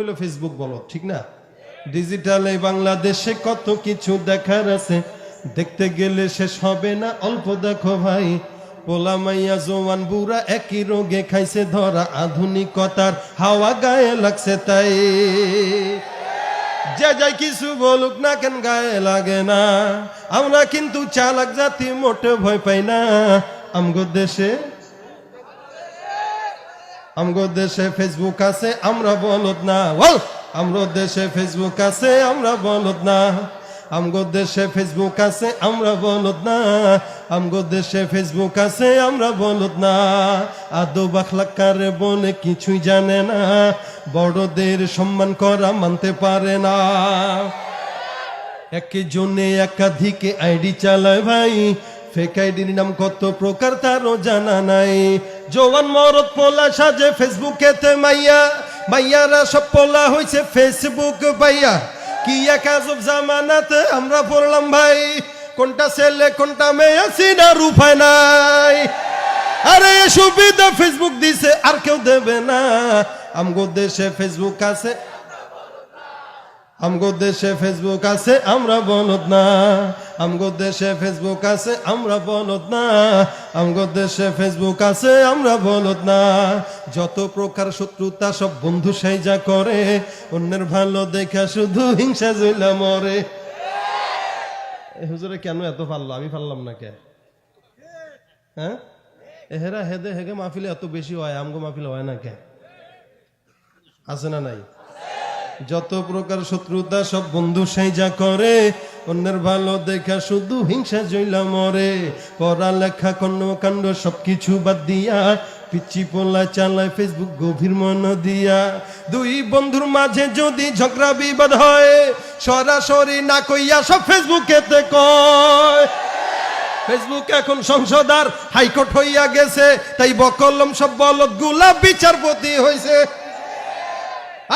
হলো ফেসবুক বলো, ঠিক না? ডিজিটালে বাংলাদেশে কত কিছু দেখার আছে, দেখতে গেলে শেষ হবে না। অল্প দেখো ভাই, পোলা মাইয়া জোয়ান বুড়া একই রোগে খাইছে ধরা, আধুনিকতার হাওয়া গায়ে লাগছে তাই। যে যাই কিছু বলুক না কেন গায়ে লাগে না, আমরা কিন্তু চালাক জাতি, মোটে ভয় পাই না। আমগো দেশে ফেসবুক আছে, আমরা বলদ না। আমগো দেশে ফেসবুক আছে, আমরা বলদ না। আমগো দেশে ফেসবুক আছে, আমরা বলদ না। আমগো দেশে ফেসবুক আছে, আমরা বলদ না। আদব আখলাক কারে বলে কিছুই জানে না, বড়দের সম্মান করা মানতে পারে না। একজনে একাধিক আইডি চালায় ভাই, ফেক আইডির নাম কত প্রকার তারও জানা নাই। জওয়ান মরদ পোলা সাজে ফেসবুকেতে মাইয়া, মাইয়ারা সব পোলা হইছে ফেসবুক পাইয়া। কি এক আজব জামানাতে আমরা পড়লাম ভাই, কোনটা ছেলে কোনটা মেয়ে চিনার উপায় নাই। আরে সুবিধা ফেসবুক দিছে আর কেউ দেবে না। আমগো দেশে ফেসবুক আছে, আমগো দেশে ফেসবুক আছে, আমরা বলদ না। আমগো দেশে ফেসবুক আছে, আমরা বলদ না। আমগো দেশে ফেসবুক আছে, আমরা বলদ না। যত প্রকার শত্রুতা সব বন্ধু সাইজা করে, অন্যের ভালো দেখা শুধু হিংসা জইলা মরে। হুজুরে কেন এত পারলো, আমি পারলাম না কে? হ্যাঁ, এহেরা হেদে হেগে মাহফিলে এত বেশি হয়, আমগো মাহফিলে হয় না কে? আছে না নাই? যত প্রকার শত্রুতা সব বন্ধু সাইজা করে, অন্যের ভালো দেখা শুধু হিংসা জইলা মরে। পড়ালেখা কর্মকাণ্ড সবকিছু বাদ দিয়া, পিচ্ছি পোলা চালায় ফেসবুক গভীর মন দিয়া। দুই বন্ধুর মাঝে যদি ঝগড়া বিবাদ হয়, সরাসরি না কইয়া সব ফেসবুকেতে কয়। ফেসবুক এখন সংসদ আর হাইকোর্ট হইয়া গেছে, তাই বকলম সব বলদ গুলা বিচারপতি হইছে।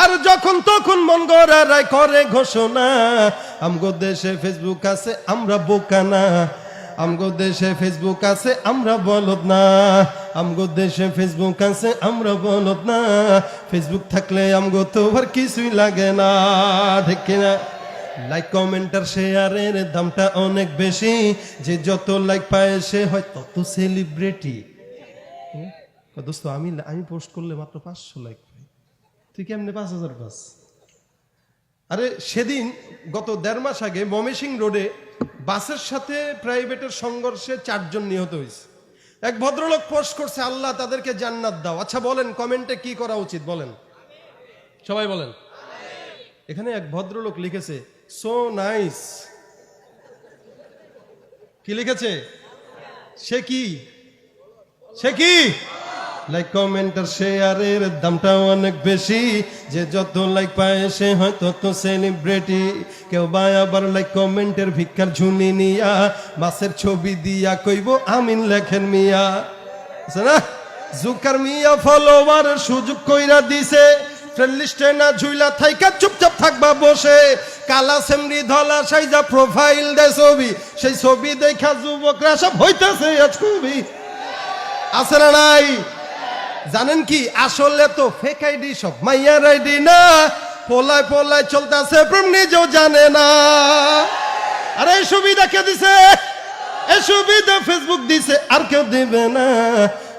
আর যখন তখন মন গড়া রায় করে ঘোষণা। আমগো দেশে ফেসবুক আছে, আমরা বোকা না। আমগো দেশে ফেসবুক আছে, আমরা বলদ না। আমগো দেশে ফেসবুক আছে, আমরা বলদ না। ফেসবুক থাকলে আমগো তো আর কিছুই লাগে না, ঠিক না? লাইক কমেন্ট আর শেয়ারের দামটা অনেক বেশি, যে যত লাইক পায় সে হয় তত সেলিব্রিটি। দোস্ত আমি পোস্ট করলে মাত্র 500 লাইক, তুই কেমনে 5000 পাস? আরে সেদিন গত 1.5 মাস আগে ময়মনসিংহ রোডে বাসের সাথে প্রাইভেটের সংঘর্ষে 4 জন নিহত হয়েছে। এক ভদ্রলোক পোস্ট করছে, আল্লাহ তাদেরকে জান্নাত দাও। আচ্ছা বলেন কমেন্টে কি করা উচিত বলেন, সবাই বলেন। এখানে এক ভদ্রলোক লিখেছে সো নাইস। কি লিখেছে? সে কি লাইক কমেন্ট আর শেয়ারের দামটা অনেক বেশি, যে যত লাইক পায় সে হয় তত সেলিব্রিটি। কেউ বা আবার লাইক কমেন্টের ভিক্ষার ঝুনি নিয়া, মাছের ছবি দিয়া কইব আমিন লেখেন মিয়া। না জুকার মিয়া ফলোয়ার সুযোগ কইরা দিছে, ফ্রেন্ড লিস্টে না ঝুইলা থাইকা চুপচাপ থাকবা বসে। কালা সেমরি ধলা সাইজা প্রোফাইল দেয় ছবি, সেই ছবি দেখা যুবকরা সব হইতেছে আজ খুবই। আছে না নাই? জানেন কি, আসলে তো ফেক আইডি সব মাইয়ার আইডি না। পোলায় পোলায় চলতেছে প্রেম, নিজেও জানে না। আরে এই সুবিধা কে দিছে? এই সুবিধা ফেসবুক দিছে, আর কেউ দিবে না।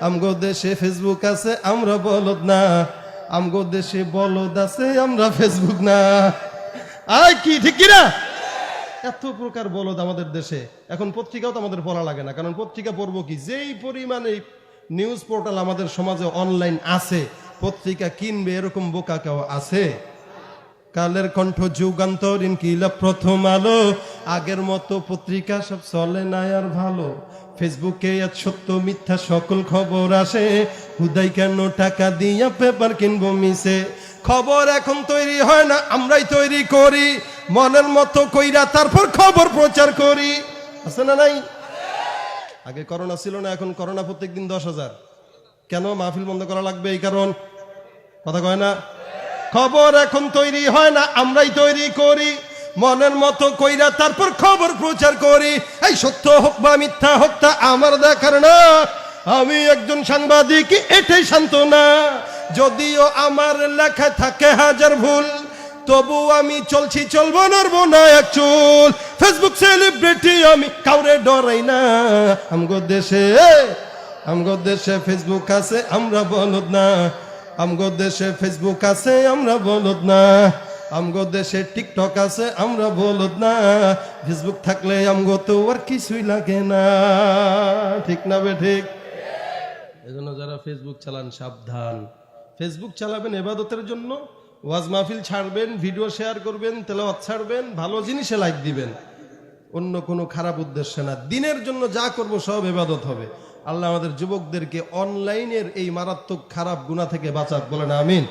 আমগো দেশে ফেসবুক আছে, আমরা বলদ না। আমগো দেশে বলদ আছে, আমরা ফেসবুক না। আয় কি ঠিক কিনা? এত প্রকার বলদ আমাদের দেশে। এখন পত্রিকাও তো আমাদের পড়া লাগে না, কারণ পত্রিকা পড়বো কি? যেই পরিমাণে নিউজ পোর্টাল আমাদের সমাজে অনলাইন আছে, পত্রিকা কিনবে এরকম বোকা কেউ আছে? কালের কণ্ঠ, যুগান্তর, ইনকিলাব, প্রথম আলো, আগের মতো পত্রিকা সব চলে না আর ভালো। ফেসবুকে আজ সত্য মিথ্যা সকল খবর আসে, হুদাই কেন টাকা দিয়া পেপার কিনবো মিশে। খবর এখন তৈরি হয় না, আমরাই তৈরি করি, মনের মতো কইরা তারপর খবর প্রচার করি। আছে না নাই? আগে করোনা ছিল না, এখন করোনা প্রত্যেকদিন 10,000। কেন? মাহফিল বন্ধ করা লাগবে এই কারণ। কথা কয় না? খবর এখন তৈরি হয় না, আমরাই তৈরি করি, মনের মতো কইরা তারপর খবর প্রচার করি। এই সত্য হোক বা মিথ্যা হোক তা আমার দেখার না, আমি একজন সাংবাদিক, এটাই সান্ত্বনা। যদিও আমার লেখা থাকে হাজার ভুল, তবু আমি চলছি, চলবো, নড়বো না এক চুল। ফেসবুক সেলিব্রিটি আমি, কাউরে ডরাই না। আমগো দেশে ফেসবুক আছে, আমরা বলদ না। আমগো দেশে ফেসবুক আছে, আমরা বলদ না। আমগো দেশে টিকটক আছে, আমরা বলদ না। ফেসবুক থাকলে আমগো তো আর কিছুই লাগে না, ঠিক না বে ঠিক? এজন্য যারা ফেসবুক চালান সাবধান। ফেসবুক চালাবেন ইবাদতের জন্য, ওয়াজ মাহফিল ছাড়বেন, ভিডিও শেয়ার করবেন, তেলাওয়াত ছাড়বেন, ভালো জিনিসে লাইক দিবেন, অন্য কোনো খারাপ উদ্দেশ্যে না। দিনের জন্য যা করব সব ইবাদত হবে। আল্লাহ আমাদের যুবকদেরকে অনলাইনের এই মারাত্মক খারাপ গুনাহ থেকে বাঁচাক, বলেন আমিন।